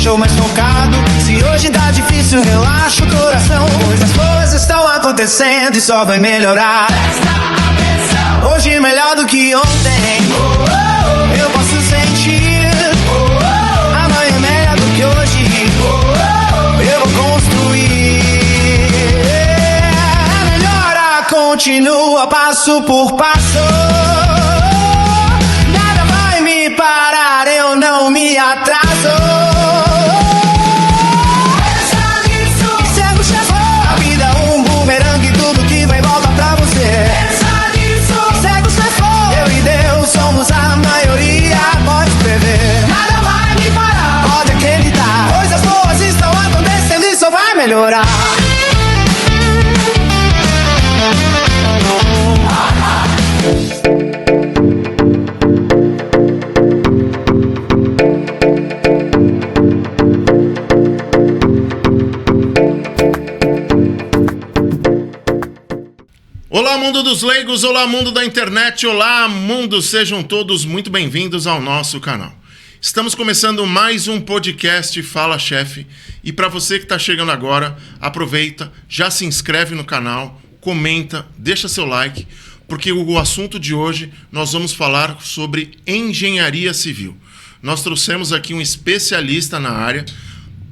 deixou mais focado. Se hoje tá difícil, relaxa o coração. Coisas boas estão acontecendo e só vai melhorar. Hoje melhor do que ontem, eu posso sentir. Amanhã melhor do que hoje, eu vou construir. A melhora continua passo por passo. Nada vai me parar, eu não me atraso. A vida é um bumerangue, tudo que vai volta pra você. Somos a maioria, pode prever. Nada vai me parar, pode acreditar. Coisas boas estão acontecendo e só vai melhorar. Olá, mundo dos leigos, olá, mundo da internet, olá, mundo, sejam todos muito bem-vindos ao nosso canal. Estamos começando mais um podcast Fala Chefe, e para você que está chegando agora, aproveita, já se inscreve no canal, comenta, deixa seu like, porque o assunto de hoje nós vamos falar sobre engenharia civil. Nós trouxemos aqui um especialista na área,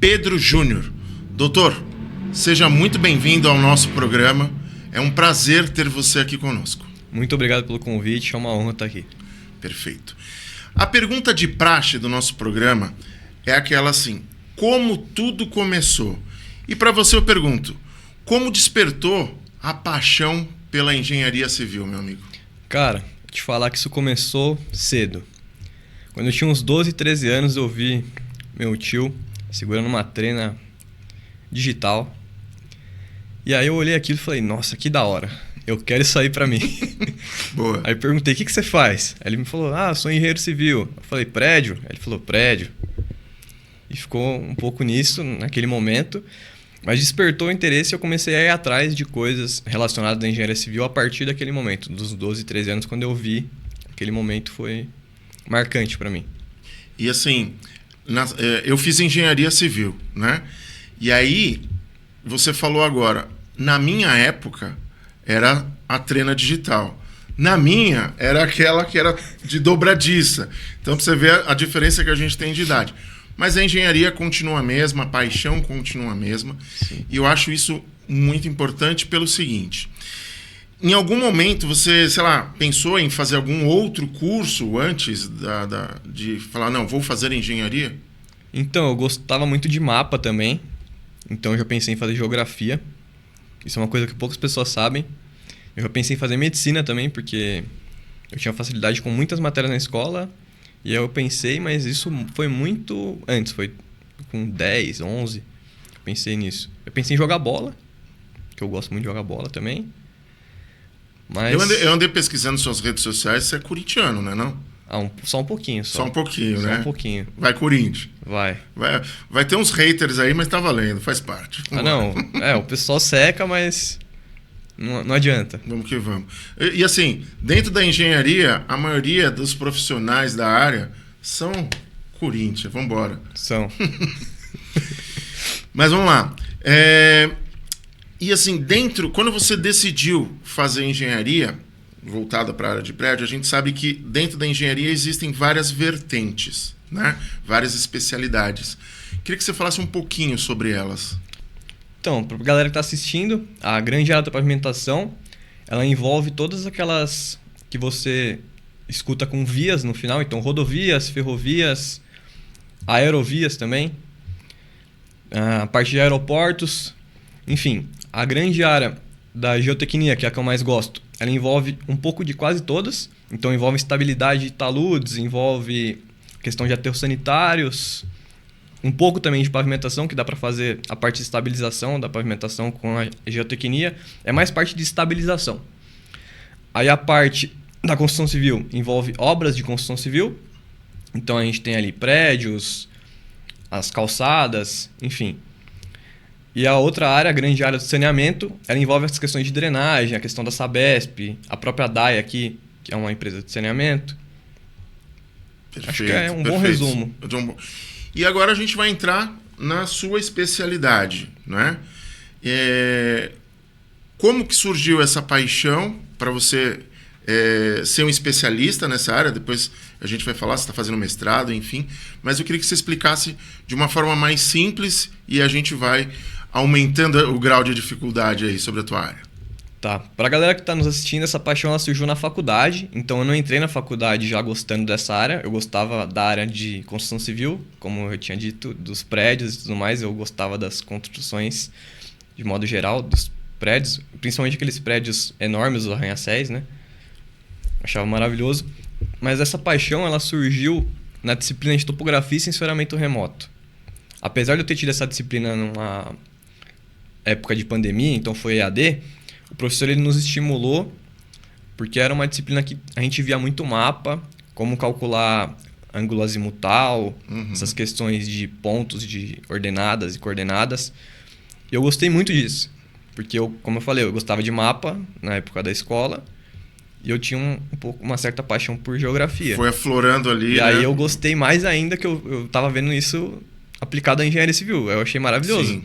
Pedro Júnior. Doutor, seja muito bem-vindo ao nosso programa. É um prazer ter você aqui conosco. Muito obrigado pelo convite, é uma honra estar aqui. Perfeito. A pergunta de praxe do nosso programa é aquela assim: como tudo começou? E para você eu pergunto, como despertou a paixão pela engenharia civil, meu amigo? Cara, te falar que isso começou cedo. Quando eu tinha uns 12, 13 anos, eu vi meu tio segurando uma trena digital. E aí eu olhei aquilo e falei, nossa, que da hora. Eu quero isso aí pra mim. Boa. Aí eu perguntei, o que você faz? Aí ele me falou, eu sou engenheiro civil. Eu falei, prédio? Aí ele falou, prédio. E ficou um pouco nisso, naquele momento. Mas despertou o interesse e eu comecei a ir atrás de coisas relacionadas à engenharia civil a partir daquele momento. Dos 12, 13 anos, quando eu vi, aquele momento foi marcante pra mim. E assim, eu fiz engenharia civil, né? E aí, você falou agora, na minha época, era a trena digital. Na minha, era aquela que era de dobradiça. Então, pra você ver a diferença que a gente tem de idade. Mas a engenharia continua a mesma, a paixão continua a mesma. Sim. E eu acho isso muito importante pelo seguinte. Em algum momento, você, sei lá, pensou em fazer algum outro curso antes de falar, não, vou fazer engenharia? Então, eu gostava muito de mapa também. Então eu já pensei em fazer geografia. Isso é uma coisa que poucas pessoas sabem. Eu já pensei em fazer medicina também, porque eu tinha facilidade com muitas matérias na escola. E aí eu pensei, mas isso foi muito antes, foi com 10, 11. Eu pensei nisso. Eu pensei em jogar bola, que eu gosto muito de jogar bola também. Mas eu andei pesquisando suas redes sociais, você é corintiano, né, não? Só um pouquinho. Só um pouquinho, né? Só um pouquinho. Vai, Corinthians. Vai ter uns haters aí, mas tá valendo, faz parte. O pessoal seca, mas não adianta. Vamos que vamos. E assim, dentro da engenharia, a maioria dos profissionais da área são Corinthians. Vamos embora. São. Mas vamos lá. E assim, quando você decidiu fazer engenharia voltada para a área de prédio, a gente sabe que dentro da engenharia existem várias vertentes, né? Várias especialidades. Queria que você falasse um pouquinho sobre elas. Então, para a galera que está assistindo, a grande área da pavimentação, ela envolve todas aquelas que você escuta com vias no final, então rodovias, ferrovias, aerovias também, a parte de aeroportos, enfim, a grande área da geotecnia, que é a que eu mais gosto, ela envolve um pouco de quase todas. Então envolve estabilidade de taludes, envolve questão de aterros sanitários, um pouco também de pavimentação, que dá para fazer a parte de estabilização da pavimentação com a geotecnia. É mais parte de estabilização. Aí a parte da construção civil envolve obras de construção civil. Então a gente tem ali prédios, as calçadas, enfim. E a outra área, a grande área do saneamento, ela envolve as questões de drenagem, a questão da Sabesp, a própria DAI aqui, que é uma empresa de saneamento. Perfeito, acho que é um bom resumo. E agora a gente vai entrar na sua especialidade, né? Como que surgiu essa paixão para você ser um especialista nessa área? Depois a gente vai falar se está fazendo mestrado, enfim. Mas eu queria que você explicasse de uma forma mais simples e a gente vai aumentando o grau de dificuldade aí sobre a tua área. Tá. Pra galera que tá nos assistindo, essa paixão ela surgiu na faculdade. Então eu não entrei na faculdade já gostando dessa área. Eu gostava da área de construção civil, como eu tinha dito, dos prédios e tudo mais. Eu gostava das construções de modo geral, dos prédios, principalmente aqueles prédios enormes, os arranha-céus, né? Achava maravilhoso. Mas essa paixão ela surgiu na disciplina de topografia e sensoramento remoto. Apesar de eu ter tido essa disciplina numa época de pandemia, então foi EAD, o professor ele nos estimulou, porque era uma disciplina que a gente via muito mapa, como calcular ângulo azimutal, essas questões de pontos, de ordenadas e coordenadas. E eu gostei muito disso, porque, como eu falei, eu gostava de mapa na época da escola, e eu tinha uma certa paixão por geografia. Foi aflorando ali, E aí né? eu gostei mais ainda, que eu tava vendo isso aplicado à engenharia civil. Eu achei maravilhoso. Sim,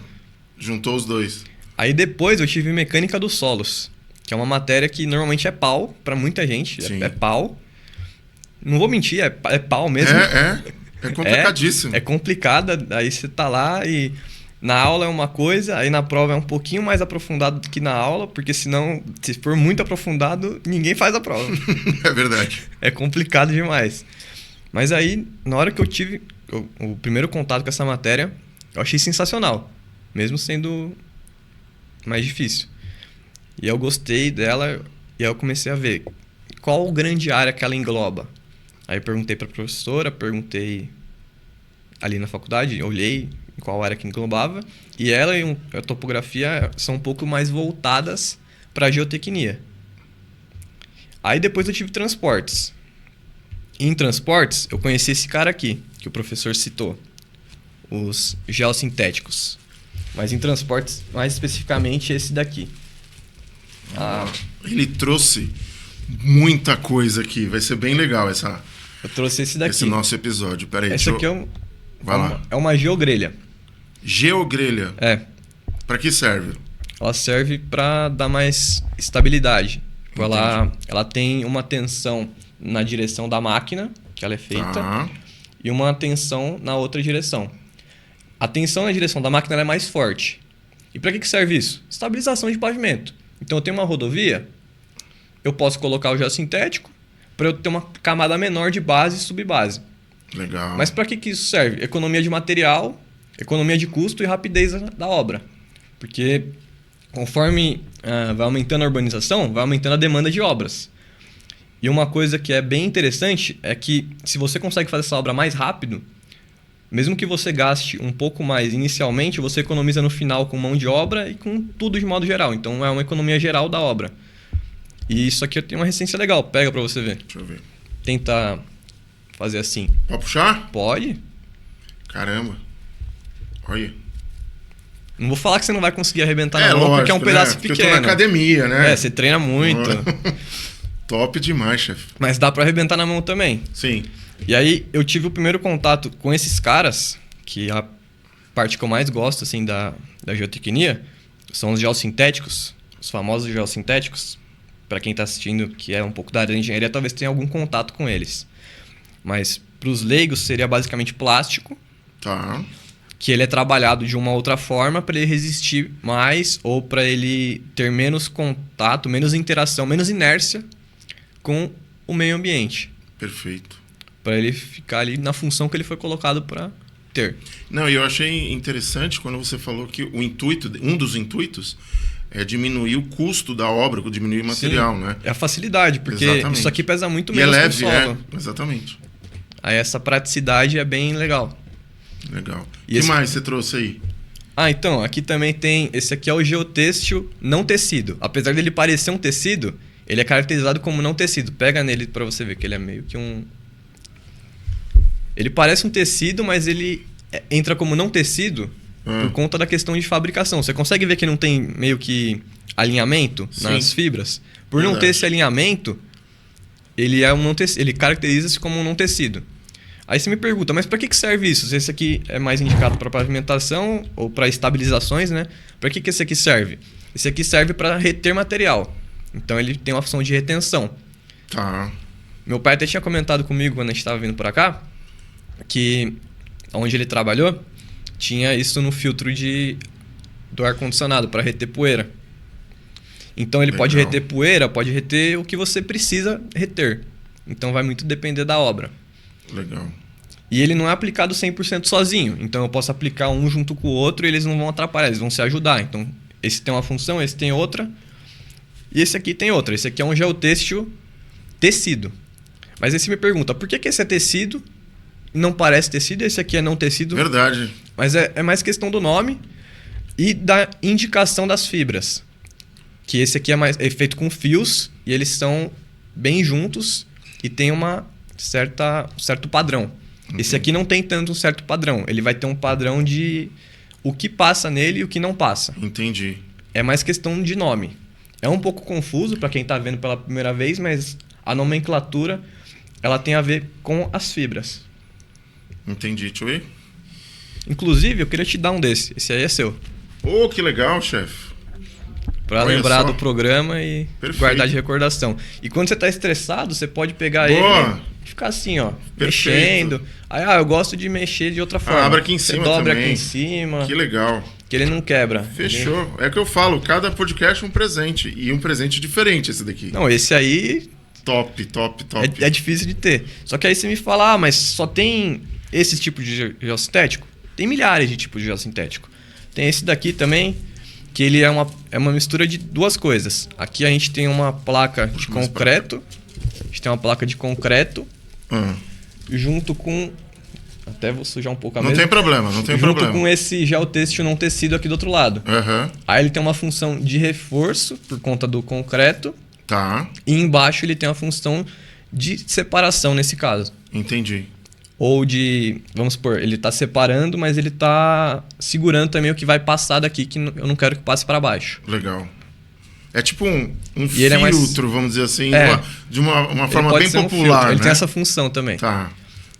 juntou os dois. Aí depois eu tive mecânica dos solos, que é uma matéria que normalmente é pau pra muita gente. Sim. É pau. Não vou mentir, é pau mesmo. É complicadíssimo. É complicada, aí você tá lá e na aula é uma coisa, aí na prova é um pouquinho mais aprofundado do que na aula, porque senão, se for muito aprofundado, ninguém faz a prova. É verdade. É complicado demais. Mas aí, na hora que eu tive o primeiro contato com essa matéria, eu achei sensacional, mesmo sendo mais difícil. E eu gostei dela e aí eu comecei a ver qual grande área que ela engloba. Aí eu perguntei para a professora, perguntei ali na faculdade, olhei em qual área que englobava, e ela e a topografia são um pouco mais voltadas para a geotecnia. Aí depois eu tive transportes. Em transportes, eu conheci esse cara aqui, que o professor citou, os geossintéticos. Mas em transportes, mais especificamente, esse daqui. Ele trouxe muita coisa aqui. Vai ser bem legal Eu trouxe esse daqui. esse nosso episódio. Peraí, Esse aqui Vai lá. é uma geogrelha. Geogrelha. É. Para que serve? Ela serve para dar mais estabilidade. Ela tem uma tensão na direção da máquina, que ela é feita, Tá. e uma tensão na outra direção. A tensão na direção da máquina ela é mais forte. E para que serve isso? Estabilização de pavimento. Então eu tenho uma rodovia, eu posso colocar o geossintético para eu ter uma camada menor de base e subbase. Legal. Mas para que isso serve? Economia de material, economia de custo e rapidez da obra. Porque conforme vai aumentando a urbanização, vai aumentando a demanda de obras. E uma coisa que é bem interessante é que se você consegue fazer essa obra mais rápido, mesmo que você gaste um pouco mais inicialmente, você economiza no final com mão de obra e com tudo de modo geral. Então é uma economia geral da obra. E isso aqui tem uma recência legal. Pega para você ver. Deixa eu ver. Tenta fazer assim. Pode puxar? Pode. Caramba. Olha. Não vou falar que você não vai conseguir arrebentar na mão, porque é um pedaço porque pequeno. eu tô na academia, né? Você treina muito. Top demais, chefe. Mas dá pra arrebentar na mão também. Sim. E aí eu tive o primeiro contato com esses caras, que a parte que eu mais gosto assim da geotecnia são os geossintéticos, os famosos geossintéticos. Para quem está assistindo, que é um pouco da área da engenharia, talvez tenha algum contato com eles. Mas para os leigos seria basicamente plástico, Tá. que ele é trabalhado de uma outra forma para ele resistir mais ou para ele ter menos contato, menos interação, menos inércia com o meio ambiente. Perfeito. Para ele ficar ali na função que ele foi colocado para ter. Não, e eu achei interessante quando você falou que um dos intuitos é diminuir o custo da obra, diminuir o material, Sim, né? É a facilidade, porque Exatamente. isso aqui pesa muito E é menos que o leve, solo. exatamente. Aí essa praticidade é bem legal. Legal. O E que esse- mais você trouxe aí? Então, aqui também tem... Esse aqui é o geotêxtil não tecido. Apesar dele parecer um tecido, ele é caracterizado como não tecido. Pega nele pra você ver que ele é meio que um... Ele parece um tecido, mas ele entra como não tecido por conta da questão de fabricação. Você consegue ver que não tem meio que alinhamento nas Sim. fibras? Por não ter Verdade. esse alinhamento, ele é um não tecido, ele caracteriza-se como um não tecido. Aí você me pergunta, mas para que serve isso? Se esse aqui é mais indicado para pavimentação ou para estabilizações, né? Para que esse aqui serve? Esse aqui serve para reter material. Então ele tem uma função de retenção. Tá. Meu pai até tinha comentado comigo quando a gente estava vindo para cá, que onde ele trabalhou, tinha isso no filtro do ar-condicionado para reter poeira. Então ele pode reter poeira, pode reter o que você precisa reter. Então vai muito depender da obra. Legal. E ele não é aplicado 100% sozinho. Então eu posso aplicar um junto com o outro e eles não vão atrapalhar, eles vão se ajudar. Então esse tem uma função, esse tem outra e esse aqui tem outra. Esse aqui é um geotêxtil tecido. Mas aí você me pergunta, por que esse é tecido e não parece tecido e esse aqui é não tecido? Verdade. Mas é mais questão do nome e da indicação das fibras. Que esse aqui é feito com fios e eles estão bem juntos e tem um certo padrão. Esse aqui não tem tanto um certo padrão. Ele vai ter um padrão de o que passa nele e o que não passa. Entendi. É mais questão de nome. É um pouco confuso para quem está vendo pela primeira vez, mas a nomenclatura ela tem a ver com as fibras. Entendi. Deixa eu ver. Inclusive, eu queria te dar um desse. Esse aí é seu. Oh, que legal, chefe. Para Olha lembrar só. do programa e Perfeito. guardar de recordação. E quando você está estressado, você pode pegar Boa. ele e ficar assim, ó, Perfeito. mexendo. Aí, eu gosto de mexer de outra forma. Abre aqui em Você cima dobra também. aqui em cima, Que legal. que ele não quebra. Fechou. É o que eu falo, cada podcast é um presente. E um presente diferente esse daqui. Não, esse aí Top, top, top. é difícil de ter. Só que aí você me fala, mas só tem esse tipo de geossintético? Tem milhares de tipos de geossintético. Tem esse daqui também, que ele é uma mistura de duas coisas. Aqui a gente tem uma placa de concreto. A gente tem uma placa de concreto junto com... Até vou sujar um pouco a Não mesa. tem problema, não tem junto problema. com esse geotêxtil não tecido aqui do outro lado. Aham. Aí ele tem uma função de reforço por conta do concreto. Tá, E embaixo ele tem uma função de separação nesse caso. entendi. Ou de, vamos supor, ele está separando, mas ele está segurando também o que vai passar daqui, que eu não quero que passe para baixo. Legal. É tipo um E ele é mais- filtro, vamos dizer assim, É. de uma Ele forma pode bem ser um popular, filtro, né? Ele tem essa função também. Tá,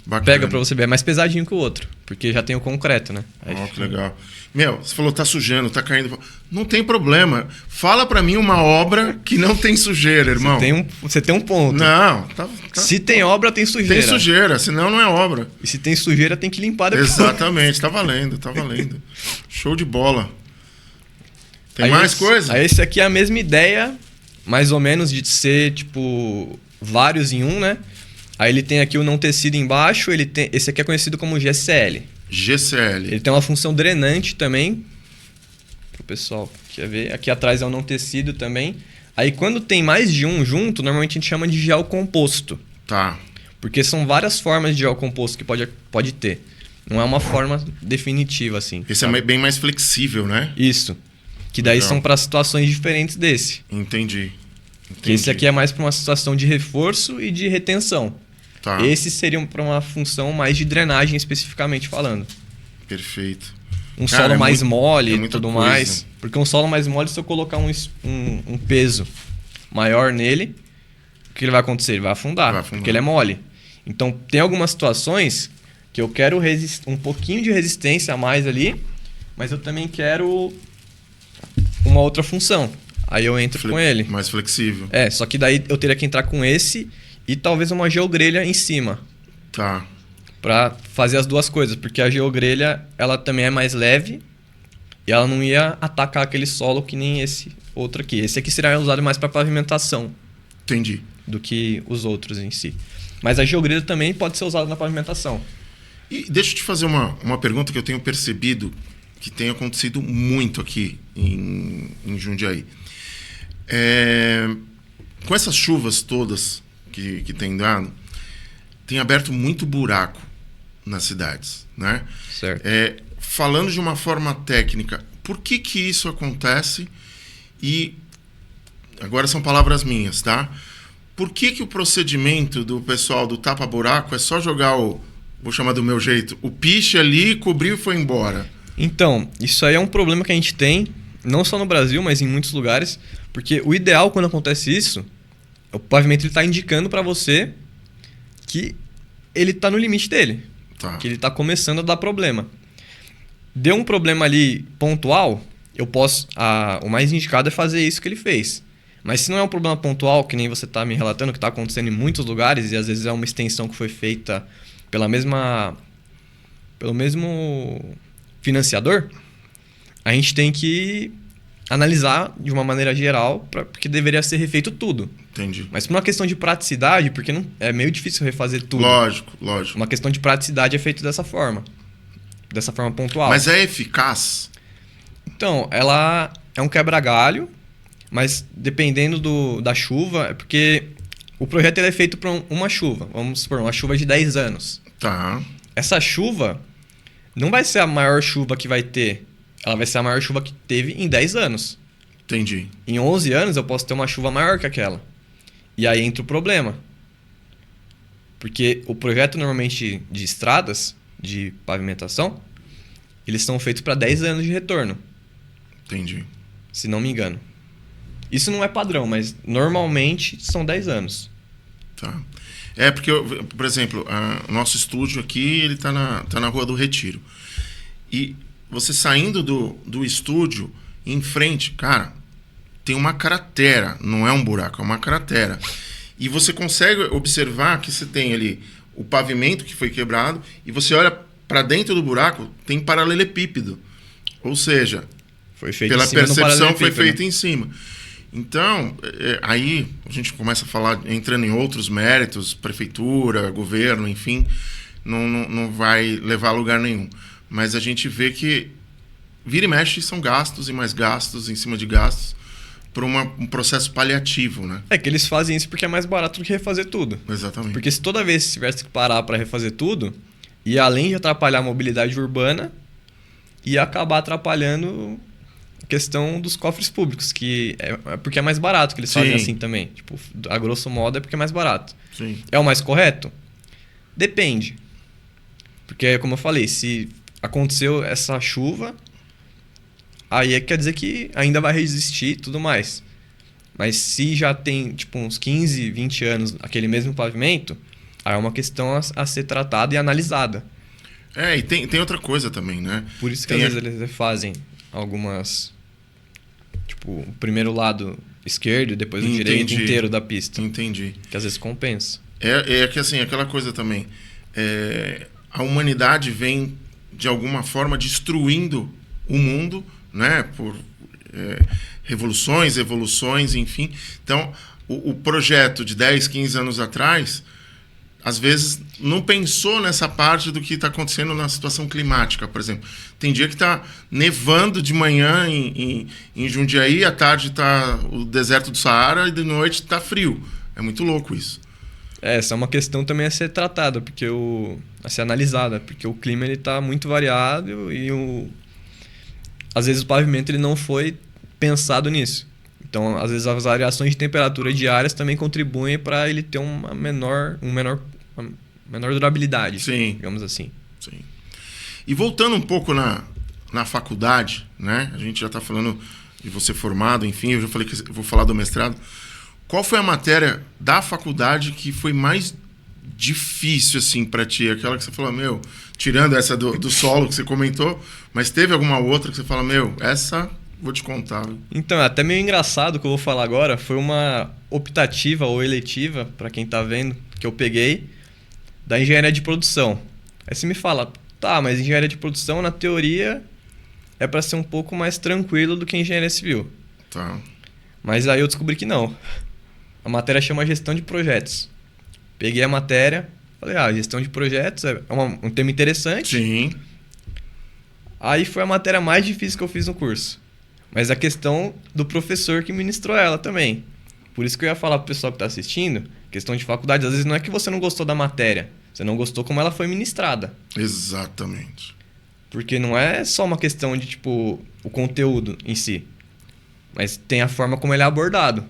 bacana. Pega para você ver, é mais pesadinho que o outro, porque já tem o concreto, né? Aí Ó, que legal. Meu, você falou tá sujando, tá caindo. Não tem problema. Fala pra mim uma obra que não tem sujeira, irmão. Você tem um ponto. Não, tá. Se tem obra, tem sujeira. Tem sujeira, senão não é obra. E se tem sujeira, tem que limpar depois. Exatamente, tá valendo, tá valendo. Show de bola. Tem Aí mais esse- coisa? Aí esse aqui é a mesma ideia, mais ou menos, de ser, tipo, vários em um, né? Aí ele tem aqui o não tecido embaixo, esse aqui é conhecido como GCL. GCL. Ele tem uma função drenante também, pro pessoal que quer ver. Aqui atrás é o não tecido também. Aí quando tem mais de um junto, normalmente a gente chama de gel composto. Tá. Porque são várias formas de gel composto que pode ter. Não é uma forma definitiva, assim. Esse sabe? é bem mais flexível, né? Isso. Que daí Legal. são para situações diferentes desse. Entendi. Que esse aqui é mais para uma situação de reforço e de retenção. Tá. Esse seria para uma função mais de drenagem, especificamente falando. Perfeito. Um Cara, solo é mais muito- mole é e muita tudo coisa. mais. Porque um solo mais mole, se eu colocar um peso maior nele, o que ele vai acontecer? Ele vai afundar, Vai afundar. porque ele é mole. Então, tem algumas situações que eu quero um pouquinho de resistência a mais ali, mas eu também quero uma outra função. Aí eu entro com ele. Mais flexível. Só que daí eu teria que entrar com esse e talvez uma geogrelha em cima. Tá. Pra fazer as duas coisas, porque a geogrelha ela também é mais leve e ela não ia atacar aquele solo que nem esse outro aqui. Esse aqui seria usado mais para pavimentação Entendi. do que os outros em si. Mas a geogrelha também pode ser usada na pavimentação. E deixa eu te fazer uma pergunta que eu tenho percebido que tem acontecido muito aqui em Jundiaí. Com essas chuvas todas que tem dado, tem aberto muito buraco nas cidades, né? Certo. Falando de uma forma técnica, por que isso acontece? E agora são palavras minhas, tá? Por que o procedimento do pessoal do tapa-buraco é só jogar vou chamar do meu jeito, o piche ali, cobriu e foi embora? Então, isso aí é um problema que a gente tem, não só no Brasil, mas em muitos lugares, porque o ideal quando acontece isso, o pavimento está indicando para você que ele tá no limite dele. Tá. Que ele tá começando a dar problema. Deu um problema ali pontual, eu posso... o mais indicado é fazer isso que ele fez. Mas se não é um problema pontual, que nem você tá me relatando, que tá acontecendo em muitos lugares, e às vezes é uma extensão que foi feita pelo mesmo financiador, a gente tem que analisar de uma maneira geral, porque deveria ser refeito tudo. Entendi. Mas por uma questão de praticidade, porque é meio difícil refazer tudo. Lógico. Uma questão de praticidade é feito dessa forma pontual. Mas é eficaz? Então, ela é um quebra-galho, mas dependendo da chuva, é porque o projeto ele é feito para uma chuva. Vamos supor, uma chuva de 10 anos. Tá. Essa chuva não vai ser a maior chuva que vai ter. Ela vai ser a maior chuva que teve em 10 anos. Entendi. Em 11 anos eu posso ter uma chuva maior que aquela. E aí entra o problema. Porque o projeto normalmente de estradas, de pavimentação, eles são feitos para 10 anos de retorno. Entendi. Se não me engano. Isso não é padrão, mas normalmente são 10 anos. Tá. É porque, por exemplo, o nosso estúdio aqui, ele tá na Rua do Retiro. E você saindo do estúdio, em frente, cara, tem uma cratera. Não é um buraco, é uma cratera. E você consegue observar que você tem ali o pavimento que foi quebrado e você olha para dentro do buraco, tem paralelepípedo. Ou seja, Foi feito pela em cima do percepção foi paralelepípedo, feito em cima. Então, aí a gente começa a falar, entrando em outros méritos, prefeitura, governo, enfim, não vai levar a lugar nenhum. Mas a gente vê que vira e mexe são gastos e mais gastos em cima de gastos por um processo paliativo, né? É que eles fazem isso porque é mais barato do que refazer tudo. Exatamente. Porque se toda vez tivesse que parar para refazer tudo, ia além de atrapalhar a mobilidade urbana, ia acabar atrapalhando a questão dos cofres públicos, que é porque é mais barato que eles fazem assim também. Tipo, a grosso modo é porque é mais barato. Sim. É o mais correto? Depende. Porque, como eu falei, se aconteceu essa chuva, aí quer dizer que ainda vai resistir e tudo mais. Mas se já tem tipo uns 15, 20 anos aquele mesmo pavimento, aí é uma questão a ser tratada e analisada. E tem outra coisa também, né? Por isso que às vezes eles fazem algumas... Tipo, o primeiro lado esquerdo e depois o direito inteiro da pista. Entendi. Que às vezes compensa. É que assim, aquela coisa também... a humanidade vem, de alguma forma, destruindo o mundo, né? Por revoluções, evoluções, enfim. Então, o projeto de 10, 15 anos atrás, às vezes, não pensou nessa parte do que está acontecendo na situação climática, por exemplo. Tem dia que está nevando de manhã em Jundiaí, à tarde está o deserto do Saara e de noite está frio. É muito louco isso. Essa é uma questão também a ser tratada, a ser analisada, porque o clima está muito variável e às vezes o pavimento ele não foi pensado nisso. Então, às vezes as variações de temperatura diárias também contribuem para ele ter uma menor durabilidade, sim, digamos assim. Sim. E voltando um pouco na faculdade, né? A gente já está falando de você formado, enfim, eu já falei que eu vou falar do mestrado. Qual foi a matéria da faculdade que foi mais difícil, assim, para ti? Aquela que você falou, tirando essa do solo que você comentou, mas teve alguma outra que você fala, essa vou te contar. Então, é até meio engraçado o que eu vou falar agora. Foi uma optativa ou eletiva, para quem tá vendo, que eu peguei, da engenharia de produção. Aí você me fala, tá, mas engenharia de produção, na teoria, é para ser um pouco mais tranquilo do que engenharia civil. Tá. Mas aí eu descobri que não. A matéria chama gestão de projetos. Peguei a matéria, falei, gestão de projetos é um tema interessante. Sim. Aí foi a matéria mais difícil que eu fiz no curso. Mas a questão do professor que ministrou ela também. Por isso que eu ia falar pro pessoal que tá assistindo, questão de faculdade, às vezes não é que você não gostou da matéria, você não gostou como ela foi ministrada. Exatamente. Porque não é só uma questão de, tipo, o conteúdo em si, mas tem a forma como ele é abordado.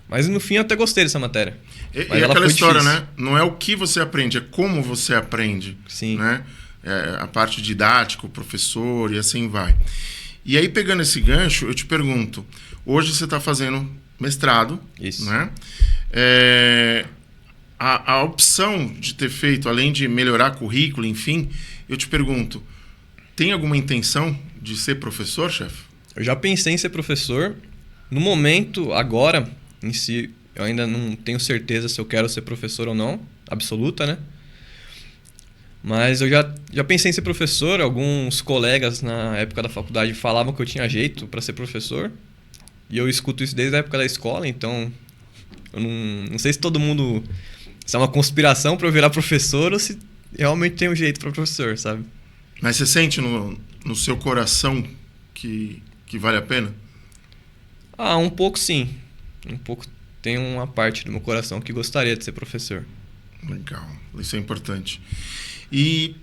Mas no fim eu até gostei dessa matéria. E aquela história, difícil, né? Não é o que você aprende, é como você aprende. Sim. Né? A parte didática, o professor e assim vai. E aí, pegando esse gancho, eu te pergunto, hoje você está fazendo mestrado. Isso. Né? a opção de ter feito, além de melhorar currículo, enfim, eu te pergunto, tem alguma intenção de ser professor, chefe? Eu já pensei em ser professor. No momento, agora, em si, eu ainda não tenho certeza se eu quero ser professor ou não, absoluta, né? Mas eu já pensei em ser professor. Alguns colegas na época da faculdade falavam que eu tinha jeito para ser professor. E eu escuto isso desde a época da escola, então eu não sei se todo mundo... Se é uma conspiração para eu virar professor ou se realmente tem um jeito para professor, sabe? Mas você sente no seu coração que vale a pena? Um pouco sim. Um pouco. Tem uma parte do meu coração que gostaria de ser professor. Legal, isso é importante. E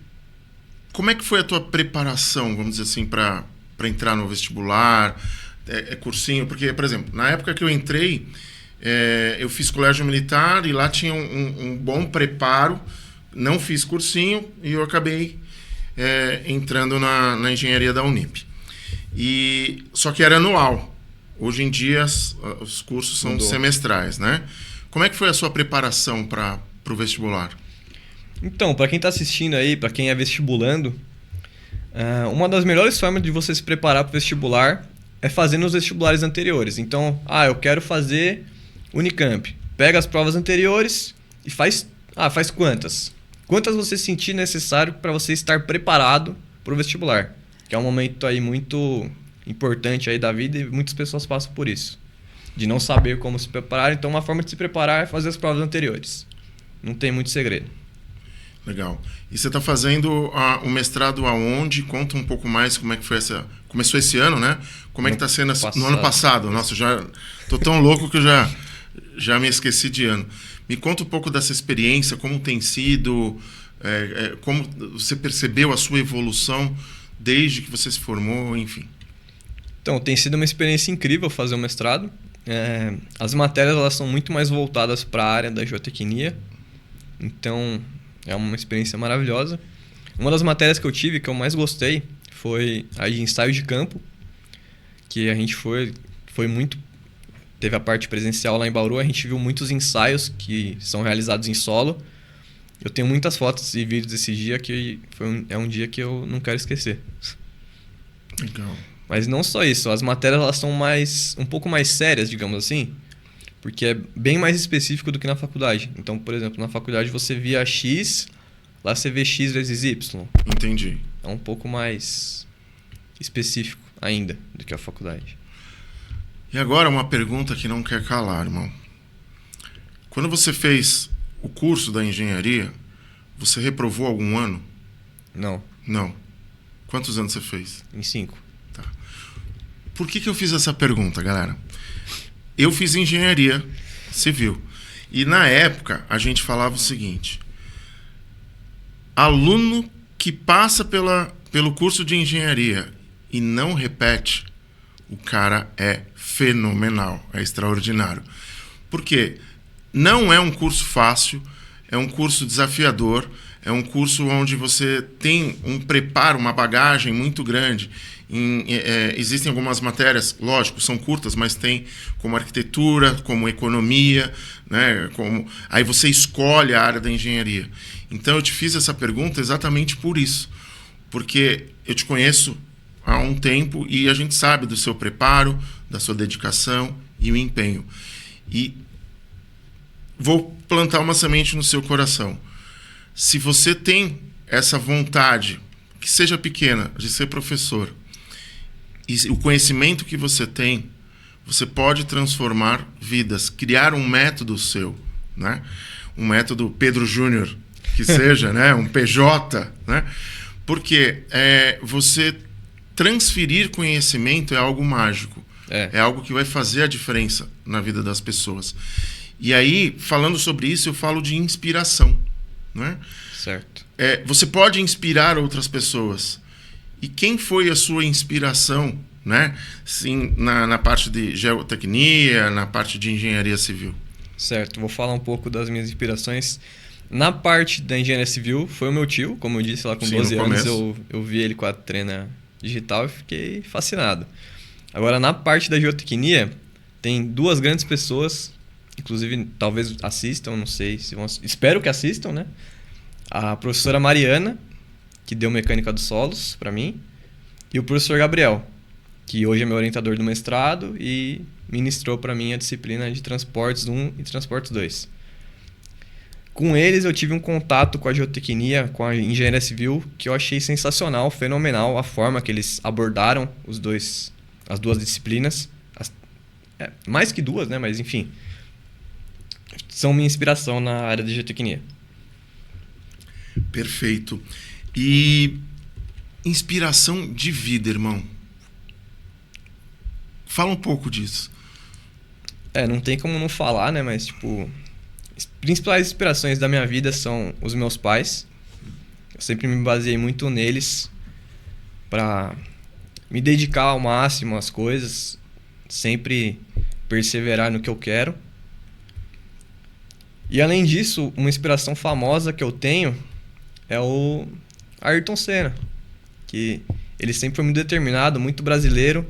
como é que foi a tua preparação, vamos dizer assim, para entrar no vestibular, cursinho? Porque, por exemplo, na época que eu entrei, eu fiz colégio militar e lá tinha um bom preparo. Não fiz cursinho e eu acabei entrando na engenharia da Unip. Só que era anual. Hoje em dia os cursos são semestrais, né? Como é que foi a sua preparação para o vestibular? Então, para quem está assistindo aí, para quem é vestibulando, uma das melhores formas de você se preparar para o vestibular é fazendo os vestibulares anteriores. Então, eu quero fazer Unicamp. Pega as provas anteriores e faz quantas? Quantas você sentir necessário para você estar preparado para o vestibular? Que é um momento aí muito importante aí da vida e muitas pessoas passam por isso. De não saber como se preparar. Então, uma forma de se preparar é fazer as provas anteriores. Não tem muito segredo. Legal. E você está fazendo o mestrado aonde? Conta um pouco mais como é que foi essa... Começou esse ano, né? Como é que está sendo no ano passado? Nossa, já tô tão louco que eu já me esqueci de ano. Me conta um pouco dessa experiência, como tem sido, como você percebeu a sua evolução desde que você se formou, enfim. Então, tem sido uma experiência incrível fazer o mestrado. As matérias elas são muito mais voltadas para a área da geotecnia. Então, é uma experiência maravilhosa. Uma das matérias que eu tive, que eu mais gostei, foi a de ensaio de campo, que a gente foi muito... Teve a parte presencial lá em Bauru, a gente viu muitos ensaios que são realizados em solo. Eu tenho muitas fotos e vídeos desse dia que é um dia que eu não quero esquecer. Legal. Mas não só isso, as matérias elas são um pouco mais sérias, digamos assim, porque é bem mais específico do que na faculdade. Então, por exemplo, na faculdade você via X, lá você vê X vezes Y. Entendi. É um pouco mais específico ainda do que a faculdade. E agora uma pergunta que não quer calar, irmão. Quando você fez o curso da engenharia, você reprovou algum ano? Não. Não. Quantos anos você fez? Em 5. Tá. Por que eu fiz essa pergunta, galera? Eu fiz engenharia civil. E na época a gente falava o seguinte: aluno que passa pelo curso de engenharia e não repete, o cara é fenomenal, é extraordinário. Por quê? Não é um curso fácil, é um curso desafiador, é um curso onde você tem um preparo, uma bagagem muito grande. Existem algumas matérias, lógico, são curtas, mas tem como arquitetura, como economia, né? Aí você escolhe a área da engenharia. Então eu te fiz essa pergunta exatamente por isso, porque eu te conheço há um tempo e a gente sabe do seu preparo, da sua dedicação e o empenho. E vou plantar uma semente no seu coração. Se você tem essa vontade, que seja pequena, de ser professor, e o conhecimento que você tem, você pode transformar vidas, criar um método seu, né? Um método Pedro Júnior, que seja, né? Um PJ, né? Porque você transferir conhecimento é algo mágico. É algo que vai fazer a diferença na vida das pessoas. E aí, falando sobre isso, eu falo de inspiração, né? Certo. Você pode inspirar outras pessoas. E quem foi a sua inspiração, né? Sim, na parte de geotecnia, na parte de engenharia civil? Certo, vou falar um pouco das minhas inspirações. Na parte da engenharia civil, foi o meu tio, como eu disse, lá com 12 anos eu vi ele com a trena digital e fiquei fascinado. Agora, na parte da geotecnia, tem duas grandes pessoas inclusive talvez assistam, não sei se vão, espero que assistam, né? A professora Mariana, que deu mecânica dos solos para mim, e o professor Gabriel, que hoje é meu orientador do mestrado e ministrou para mim a disciplina de Transportes 1 e Transportes 2. Com eles eu tive um contato com a geotecnia, com a engenharia civil, que eu achei sensacional, fenomenal, a forma que eles abordaram as duas disciplinas. Mais que duas, né? Mas enfim, são minha inspiração na área de geotecnia. Perfeito. E inspiração de vida, irmão. Fala um pouco disso. Não tem como não falar, né? Mas, tipo, as principais inspirações da minha vida são os meus pais. Eu sempre me baseei muito neles para me dedicar ao máximo às coisas, sempre perseverar no que eu quero. E além disso, uma inspiração famosa que eu tenho é o Ayrton Senna, que ele sempre foi muito determinado, muito brasileiro.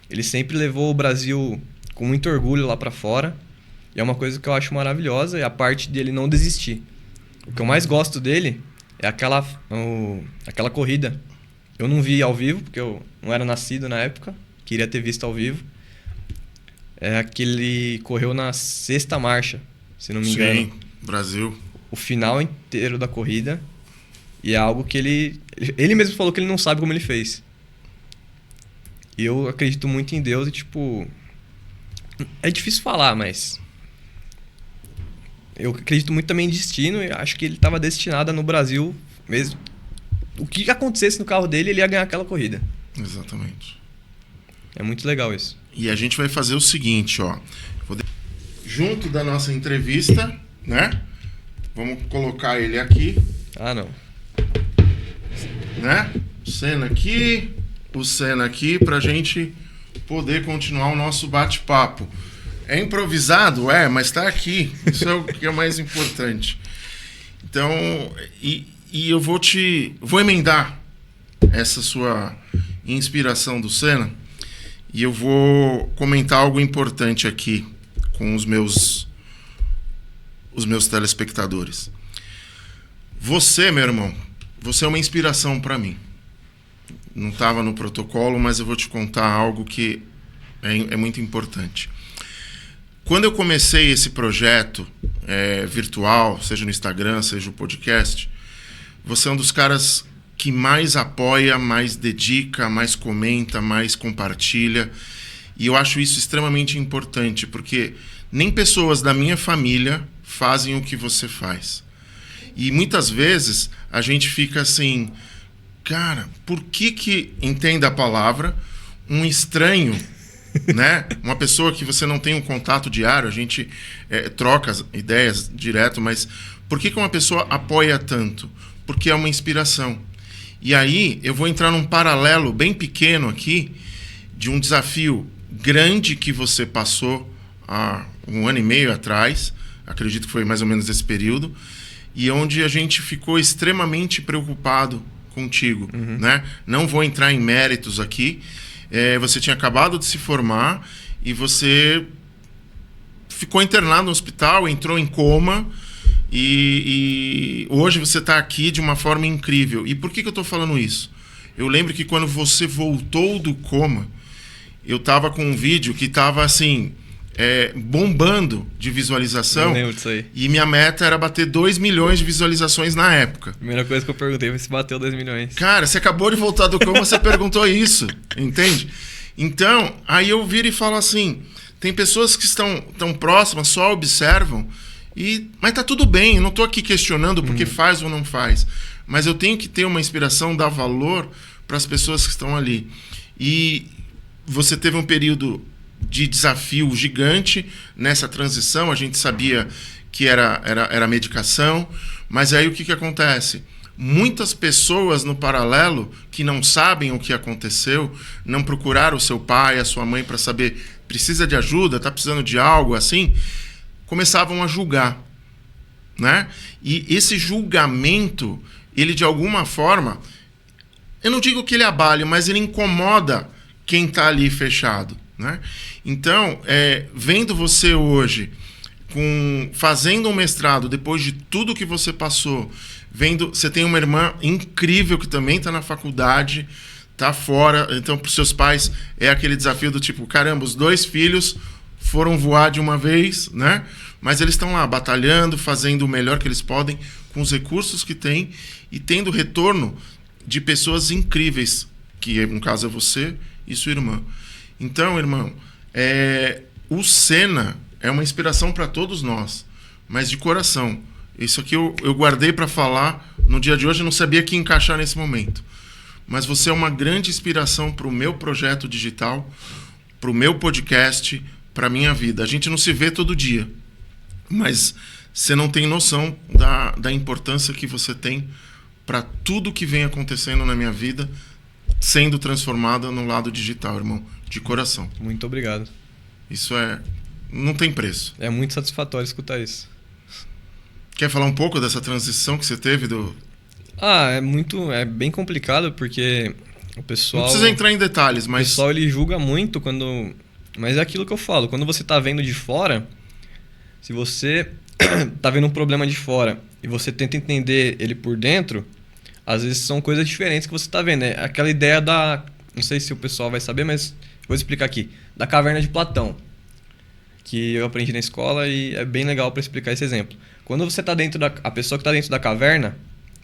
Ele sempre levou o Brasil com muito orgulho lá pra fora. E é uma coisa que eu acho maravilhosa, é a parte dele não desistir. O que eu mais gosto dele é aquela corrida. Eu não vi ao vivo, porque eu não era nascido na época. Queria ter visto ao vivo. É aquele correu na 6ª marcha, se não me engano. Sim, Brasil. O final inteiro da corrida. E é algo que ele mesmo falou que ele não sabe como ele fez. E eu acredito muito em Deus e, tipo... É difícil falar, mas... Eu acredito muito também em destino e acho que ele estava destinado a, no Brasil mesmo. O que acontecesse no carro dele, ele ia ganhar aquela corrida. Exatamente. É muito legal isso. E a gente vai fazer o seguinte, ó. Junto da nossa entrevista, né? Vamos colocar ele aqui. Ah, não. Né? O Senna aqui, pra gente poder continuar o nosso bate-papo. É improvisado? Mas tá aqui. Isso é o que é mais importante. Então, e eu vou emendar essa sua inspiração do Senna e eu vou comentar algo importante aqui com os meus telespectadores. Você, meu irmão, você é uma inspiração para mim. Não estava no protocolo, mas eu vou te contar algo que é muito importante. Quando eu comecei esse projeto virtual, seja no Instagram, seja o podcast, você é um dos caras que mais apoia, mais dedica, mais comenta, mais compartilha. E eu acho isso extremamente importante, porque nem pessoas da minha família fazem o que você faz. E muitas vezes a gente fica assim, cara, por que entenda a palavra, um estranho, né? Uma pessoa que você não tem um contato diário, a gente troca as ideias direto, mas por que uma pessoa apoia tanto? Porque é uma inspiração. E aí eu vou entrar num paralelo bem pequeno aqui de um desafio grande que você passou há 1 ano e meio atrás, acredito que foi mais ou menos esse período, e onde a gente ficou extremamente preocupado contigo, né? Não vou entrar em méritos aqui. Você tinha acabado de se formar e você ficou internado no hospital, entrou em coma e hoje você está aqui de uma forma incrível. E por que eu estou falando isso? Eu lembro que quando você voltou do coma, eu estava com um vídeo que estava assim... bombando de visualização. Eu lembro disso aí. E minha meta era bater 2 milhões de visualizações na época. Primeira coisa que eu perguntei foi se bateu 2 milhões. Cara, você acabou de voltar do coma, você perguntou isso, entende? Então, aí eu viro e falo assim, tem pessoas que estão tão próximas, só observam, mas tá tudo bem, eu não tô aqui questionando porque faz ou não faz. Mas eu tenho que ter uma inspiração, dar valor para as pessoas que estão ali. E você teve um período de desafio gigante nessa transição, a gente sabia que era medicação, mas aí o que acontece? Muitas pessoas no paralelo que não sabem o que aconteceu, não procuraram o seu pai, a sua mãe para saber, precisa de ajuda, está precisando de algo assim, começavam a julgar, né? E esse julgamento, ele de alguma forma, eu não digo que ele abale, mas ele incomoda quem está ali fechado, né? Então, vendo você hoje fazendo um mestrado, depois de tudo que você passou, você tem uma irmã incrível que também está na faculdade, está fora, então para os seus pais é aquele desafio do tipo, caramba, os 2 filhos foram voar de uma vez, né? Mas eles estão lá batalhando, fazendo o melhor que eles podem, com os recursos que têm e tendo retorno de pessoas incríveis, que no caso é você e sua irmã. Então, irmão, o Senna é uma inspiração para todos nós, mas de coração. Isso aqui eu guardei para falar no dia de hoje, eu não sabia que encaixar nesse momento. Mas você é uma grande inspiração para o meu projeto digital, para o meu podcast, para a minha vida. A gente não se vê todo dia, mas você não tem noção da importância que você tem para tudo que vem acontecendo na minha vida, sendo transformada no lado digital, irmão, de coração. Muito obrigado. Isso não tem preço. É muito satisfatório escutar isso. Quer falar um pouco dessa transição que você teve do... É bem complicado, porque o pessoal... Não precisa entrar em detalhes, mas... O pessoal, ele julga muito quando... Mas é aquilo que eu falo, quando você tá vendo de fora, se você tá vendo um problema de fora e você tenta entender ele por dentro, às vezes são coisas diferentes que você tá vendo. É aquela ideia da... Não sei se o pessoal vai saber, mas vou explicar aqui. Da caverna de Platão, que eu aprendi na escola e é bem legal para explicar esse exemplo. Quando você tá dentro a pessoa que está dentro da caverna,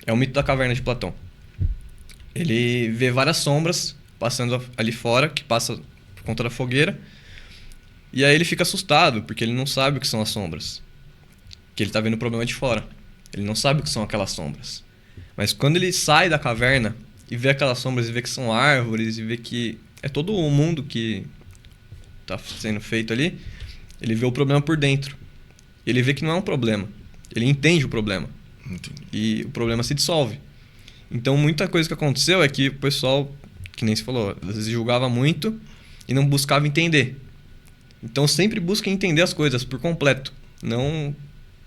é o mito da caverna de Platão. Ele vê várias sombras passando ali fora, que passa por conta da fogueira, e aí ele fica assustado, porque ele não sabe o que são as sombras. Que ele tá vendo o problema de fora. Ele não sabe o que são aquelas sombras. Mas quando ele sai da caverna e vê aquelas sombras e vê que são árvores e vê que é todo o mundo que tá sendo feito ali, ele vê o problema por dentro. Ele vê que não é um problema. Ele entende o problema. Entendi. E o problema se dissolve. Então, muita coisa que aconteceu é que o pessoal, que nem se falou, às vezes julgava muito e não buscava entender. Então, sempre busque entender as coisas por completo. Não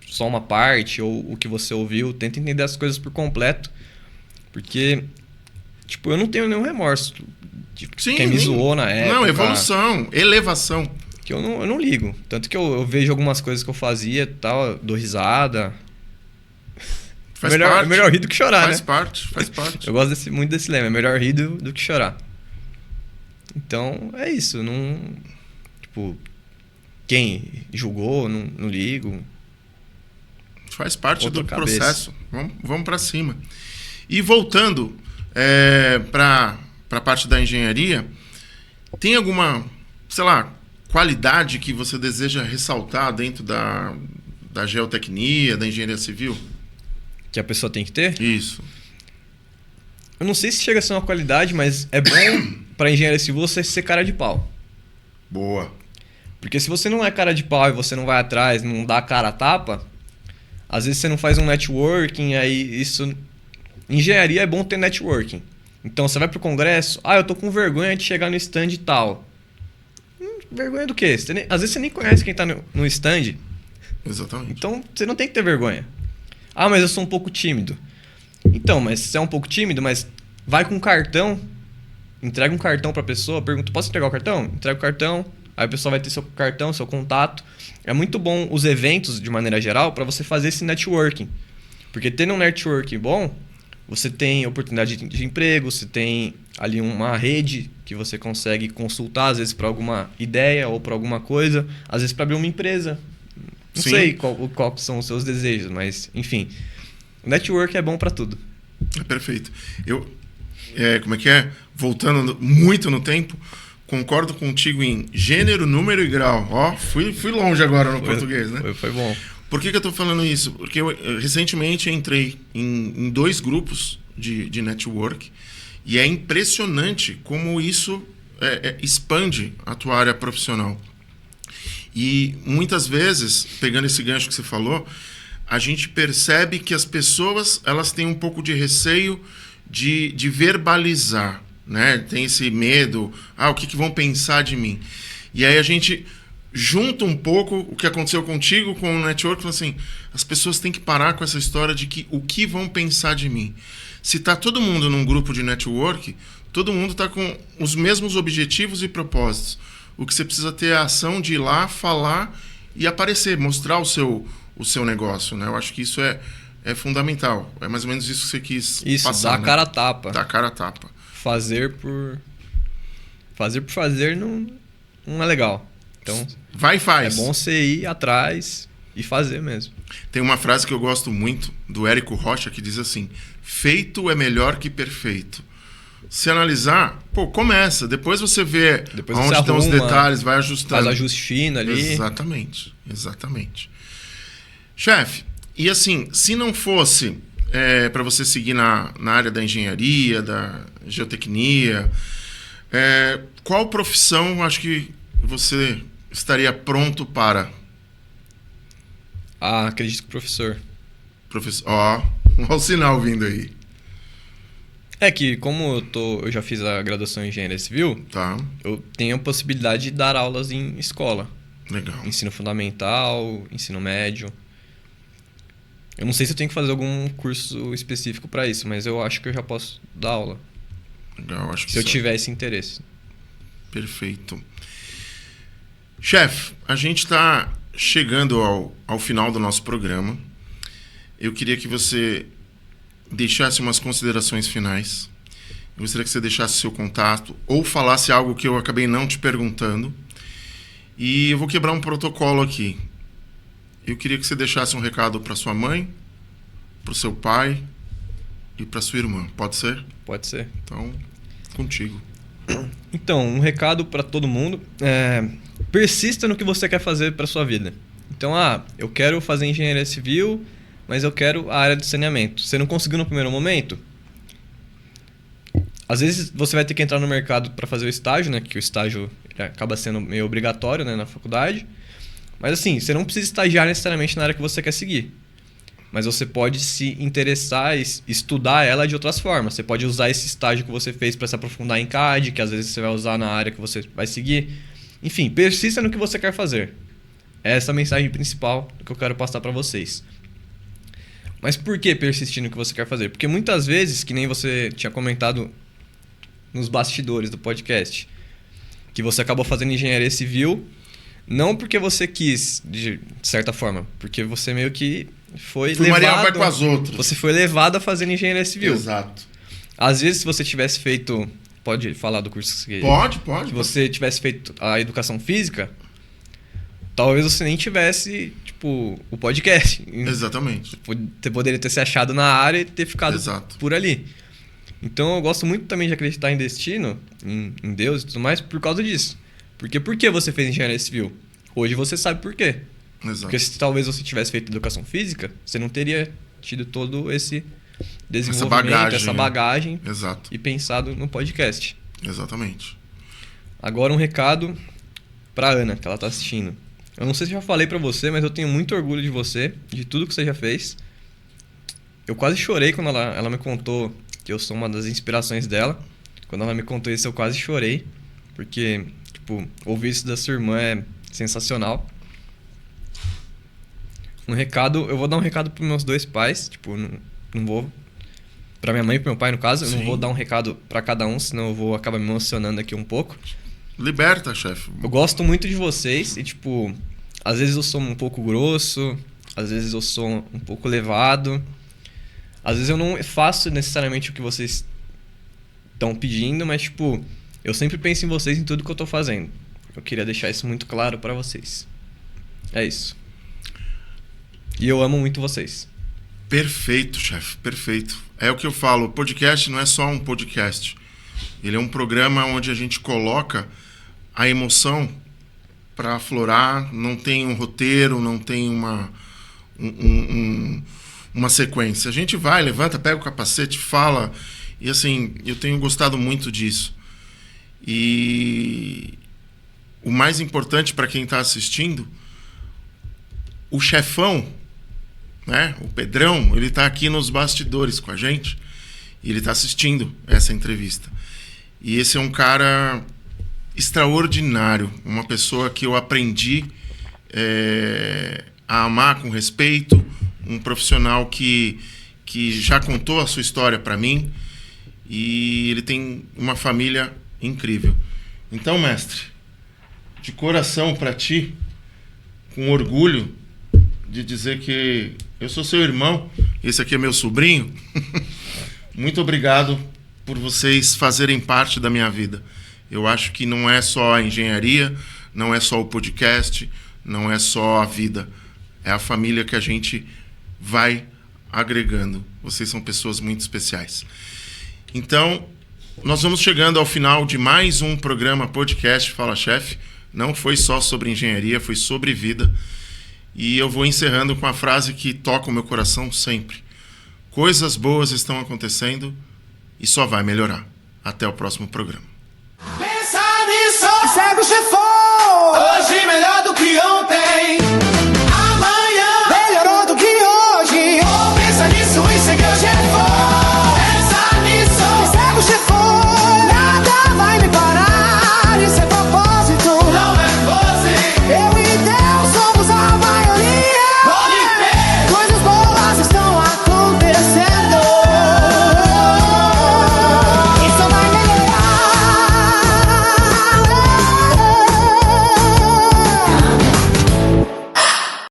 só uma parte ou o que você ouviu. Tenta entender as coisas por completo. Porque, tipo, eu não tenho nenhum remorso. Sim, quem me zoou na época. Não, evolução, elevação. Que eu não ligo. Tanto que eu vejo algumas coisas que eu fazia e tal, dou risada. Faz parte. É melhor rir do que chorar, faz né? Faz parte. Eu gosto muito desse lema. É melhor rir do que chorar. Então, é isso. Não... Tipo, quem julgou, não ligo. Faz parte Outra do cabeça. processo. Vamos para cima. E voltando para a parte da engenharia, tem alguma, sei lá, qualidade que você deseja ressaltar dentro da geotecnia, da engenharia civil? Que a pessoa tem que ter? Isso. Eu não sei se chega a ser uma qualidade, mas é bom pra engenharia civil você ser cara de pau. Boa. Porque se você não é cara de pau e você não vai atrás, não dá a cara a tapa, às vezes você não faz um networking, aí isso... Engenharia é bom ter networking. Então você vai pro congresso, eu tô com vergonha de chegar no stand tal. Vergonha do quê? Às vezes você nem conhece quem tá no stand. Exatamente. Então você não tem que ter vergonha. Mas eu sou um pouco tímido. Então, mas você é um pouco tímido, mas vai com um cartão, entrega um cartão pra pessoa, pergunta, posso entregar o cartão? Entrega o cartão, aí a pessoa vai ter seu cartão, seu contato. É muito bom os eventos, de maneira geral, para você fazer esse networking. Porque tendo um networking bom, você tem oportunidade de emprego, você tem ali uma rede que você consegue consultar, às vezes para alguma ideia ou para alguma coisa, às vezes para abrir uma empresa. Não Sim. sei qual são os seus desejos, mas enfim, o network é bom para tudo. É perfeito. Como é que é? Voltando muito no tempo, concordo contigo em gênero, número e grau. Fui longe agora no português, né? Foi bom. Por que eu estou falando isso? Porque eu recentemente entrei em 2 grupos de network e é impressionante como isso expande a tua área profissional. E muitas vezes, pegando esse gancho que você falou, a gente percebe que as pessoas elas têm um pouco de receio de verbalizar, né? Tem esse medo, o que vão pensar de mim? E aí a gente junta um pouco o que aconteceu contigo com o network, assim, as pessoas têm que parar com essa história de que o que vão pensar de mim. Se está todo mundo num grupo de network, todo mundo está com os mesmos objetivos e propósitos. O que você precisa ter é a ação de ir lá, falar e aparecer, mostrar o seu negócio, né? Eu acho que isso é fundamental. É mais ou menos isso que você quis passar, dar né? cara a tapa. Dar cara a tapa. Fazer por fazer não é legal. Então, vai e faz. É bom você ir atrás e fazer mesmo. Tem uma frase que eu gosto muito, do Érico Rocha, que diz assim: feito é melhor que perfeito. Se analisar, começa. Depois você vê onde estão os detalhes, vai ajustando. Faz ajuste fino ali. Exatamente. Chefe, e assim, se não fosse para você seguir na área da engenharia, da geotecnia, qual profissão acho que você estaria pronto para? Acredito que professor. Olha o sinal vindo aí. É que como eu já fiz a graduação em engenharia civil, tá, eu tenho a possibilidade de dar aulas em escola. Legal. Ensino fundamental, ensino médio. Eu não sei se eu tenho que fazer algum curso específico para isso, mas eu acho que eu já posso dar aula. Legal, acho que se eu tiver esse interesse. Perfeito. Chefe, a gente está chegando ao final do nosso programa. Eu queria que você deixasse umas considerações finais. Eu gostaria que você deixasse seu contato ou falasse algo que eu acabei não te perguntando. E eu vou quebrar um protocolo aqui. Eu queria que você deixasse um recado para sua mãe, para o seu pai e para sua irmã. Pode ser? Pode ser. Então, contigo. Então, um recado para todo mundo. Persista no que você quer fazer para sua vida. Então, eu quero fazer engenharia civil, mas eu quero a área de saneamento. Você não conseguiu no primeiro momento? Às vezes você vai ter que entrar no mercado para fazer o estágio, né? Que o estágio acaba sendo meio obrigatório, né, na faculdade. Mas assim, você não precisa estagiar necessariamente na área que você quer seguir. Mas você pode se interessar e estudar ela de outras formas. Você pode usar esse estágio que você fez para se aprofundar em CAD, que às vezes você vai usar na área que você vai seguir. Enfim, persista no que você quer fazer. Essa é a mensagem principal que eu quero passar para vocês. Mas por que persistir no que você quer fazer? Porque muitas vezes, que nem você tinha comentado nos bastidores do podcast, que você acabou fazendo engenharia civil, não porque você quis, de certa forma, porque você meio que foi levado... Maria vai com as outras. Você foi levado a fazer engenharia civil. Exato. Às vezes, se você tivesse feito... Pode falar do curso que... Pode. Se você tivesse feito a educação física, talvez você nem tivesse, o podcast. Exatamente. Você poderia ter se achado na área e ter ficado por ali. Então, eu gosto muito também de acreditar em destino, em Deus e tudo mais, por causa disso. Porque por que você fez engenharia civil? Hoje você sabe por quê. Exato. Porque se talvez você tivesse feito educação física, você não teria tido todo esse desenvolvimento, essa bagagem Exato. E pensado no podcast. Exatamente. Agora um recado pra Ana, que ela tá assistindo. Eu não sei se eu já falei pra você, mas eu tenho muito orgulho de você, de tudo que você já fez. Eu quase chorei quando ela me contou que eu sou uma das inspirações dela. Quando ela me contou isso, eu quase chorei. Porque, ouvir isso da sua irmã é sensacional. Eu vou dar um recado pros meus dois pais. Não vou... Pra minha mãe e pro meu pai, no caso. Eu não vou dar um recado pra cada um, senão eu vou acabar me emocionando aqui um pouco. Liberta, chefe. Eu gosto muito de vocês e, às vezes eu sou um pouco grosso, às vezes eu sou um pouco levado. Às vezes eu não faço necessariamente o que vocês estão pedindo, mas, eu sempre penso em vocês em tudo que eu tô fazendo. Eu queria deixar isso muito claro pra vocês. É isso. E eu amo muito vocês. Perfeito, chefe, perfeito. É o que eu falo, o podcast não é só um podcast. Ele é um programa onde a gente coloca a emoção para aflorar, não tem um roteiro, não tem uma sequência. A gente vai, levanta, pega o capacete, fala, e assim, eu tenho gostado muito disso. E o mais importante para quem está assistindo, o chefão, né, o Pedrão, ele está aqui nos bastidores com a gente, e ele está assistindo essa entrevista. E esse é um cara extraordinário, uma pessoa que eu aprendi a amar com respeito, um profissional que já contou a sua história para mim, e ele tem uma família incrível. Então, mestre, de coração para ti, com orgulho de dizer que eu sou seu irmão, esse aqui é meu sobrinho. Muito obrigado por vocês fazerem parte da minha vida. Eu acho que não é só a engenharia, não é só o podcast, não é só a vida. É a família que a gente vai agregando. Vocês são pessoas muito especiais. Então, nós vamos chegando ao final de mais um programa podcast Fala Chefe. Não foi só sobre engenharia, foi sobre vida. E eu vou encerrando com a frase que toca o meu coração sempre. Coisas boas estão acontecendo e só vai melhorar. Até o próximo programa. Pensa nisso, segue o chefão. Hoje melhor do que ontem.